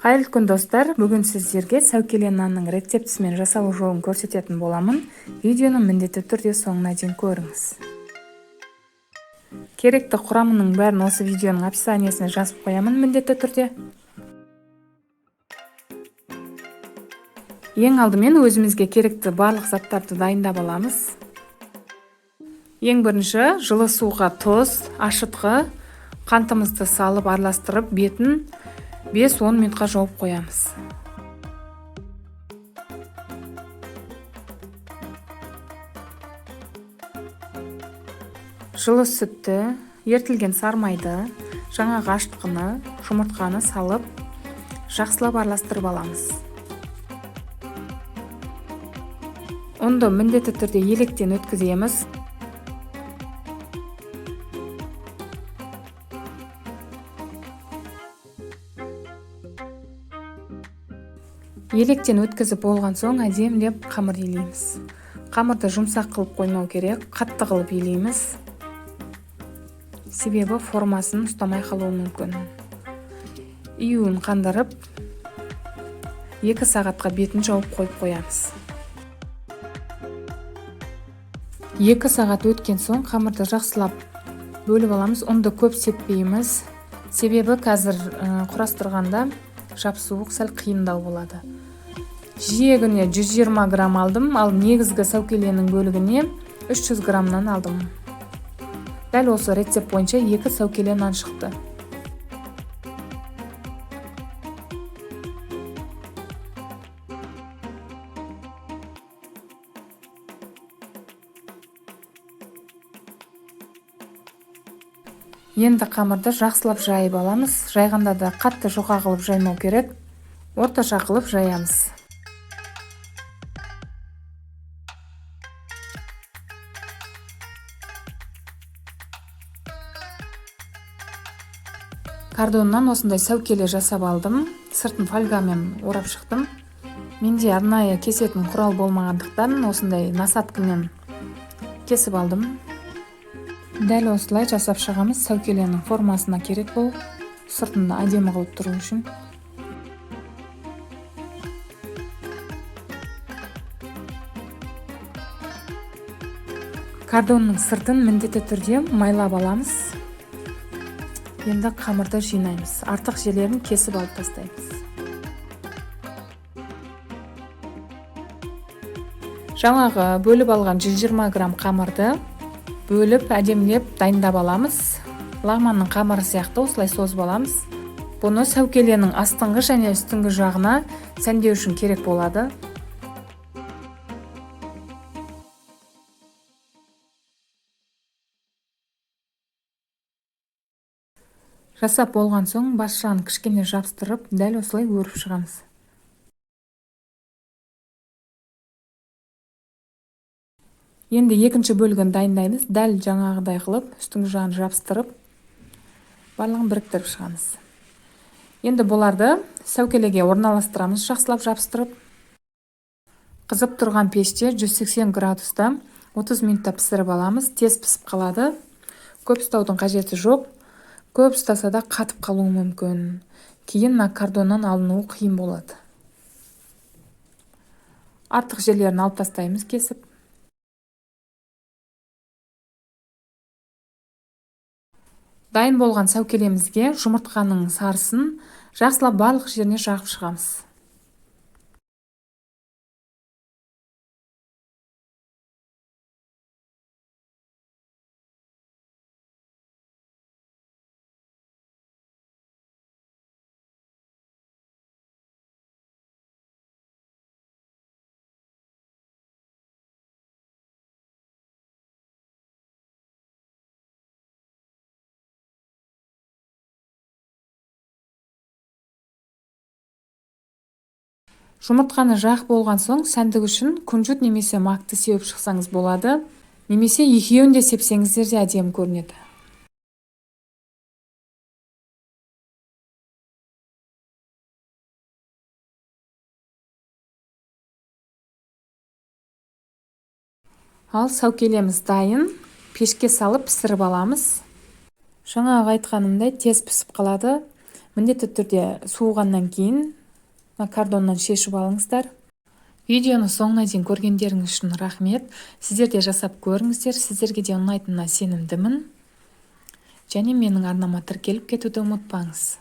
Кайырлы күн достар, бүгін сіздерге сәукеле нанның рецептісімен жасалу жолын көрсететін боламын. Видеоны міндетті түрде соңына дейін көріңіз. Керекті құрамының бәрін осы видеоның описаниесіне жазып қоямын міндетті түрде. Ең алдымен өзімізге керекті барлық заттарды дайындап аламыз. Ең бірінші жылы суға тұз, ашытқы, қантымызды салып араластырып, бетін 5-10 минутқа жауып қоямыз. Жылы сүтті, ертілген сармайды, жаңағы ашытқыны, жұмыртқаны салып, жақсылап араластырып аламыз. Онды міндетті түрде електен өткіземіз. Електен өткізіп болған соң әдемілеп қамыр илейміз. Қамырды жұмсақ қылып қоймау керек, қатты қылып илейміз. Себебі формасын ұстамай қалуы мүмкін. Июін қандырып, 2 сағатқа бетін жауып қойып қоямыз. 2 сағат өткен соң қамырды жақсылап бөліп аламыз. Онды көп сеппейміз. Себебі қазір құрастырғанда жапсуық сәл қиындау болады. Жиегіне 120 грамм алдым, ал негізгі сәукеленің бөлігіне 300 граммнан алдым. Дәл осы рецепт бойынша 2 сәукеле нан шықты. Енді қамырды жақсылап жайып аламыз. Жайғанда да қатты жұқа қылып жаймау керек. Орташа қылып жаямыз. Кардоннан осындай сәукеле жасап алдым. Сыртын фольгамен орап шықтым. Менде арнайы кесетін құрал болмағандықтан осындай насаткамен кесіп алдым. Дәл осылай жасап шығамыз. Сәукеленің формасына керек бұл. Сыртында әдемі қылып тұру үшін. Кардонның сыртын міндетті түрде майлап аламыз. Енді қамырды жинаймыз. Артық жерлерін кесіп алып тастаймыз. Жаңағы бөліп алған 120 грамм қамырды бөліп әдемілеп дайындап аламыз. Лагманның қамыры сияқты осылай созып аламыз. Бұны сәукеленің астыңғы және үстіңгі жағына сәндеу үшін керек болады. Жасап болған соң бас жағын кішкене жабыстырып, дәл осылай өріп шығамыз. Енді екінші бөлігін дайындаймыз. Дәл жаңағыдай қылып, үстіңгі жағын жабыстырып, барлығын біріктіріп шығамыз. Енді бұларды сәукелеге орналастырамыз, жақсылап жабыстырып. Қызып тұрған пеште 180 градуста 30 минутта пісіріп аламыз. Тез пісіп қалады. Көп ұстаудың қажеті жоқ. Көп ұстаса да қатып қалуы мүмкін. Кейін кардоннан алынуы қиын болады. Артық жерлерін алып тастаймыз кесіп. Дайын болған сәукелемізге жұмыртқаның сарысын жақсылап барлық жеріне жағып шығамыз. Жұмыртқаны жақ болған соң сәндік үшін күнжіт немесе макты сеуіп шықсаңыз болады. Немесе екеуін де сепсеңіздер де әдемі көрінеді. Ал сәукелеміз дайын, пешке салып пісіріп аламыз. Жаңағы айтқанымдай тез пісіп қалады. міндетті түрде суығаннан кейін кордоннан шешіп алыңыздар. Видеоны соңына дейін көргендеріңіз үшін рахмет. Сіздер де жасап көріңіздер. Сіздерге де ұнайтынына сенімдімін. Және менің арнама тіркеліп кетуді ұмытпаңыз.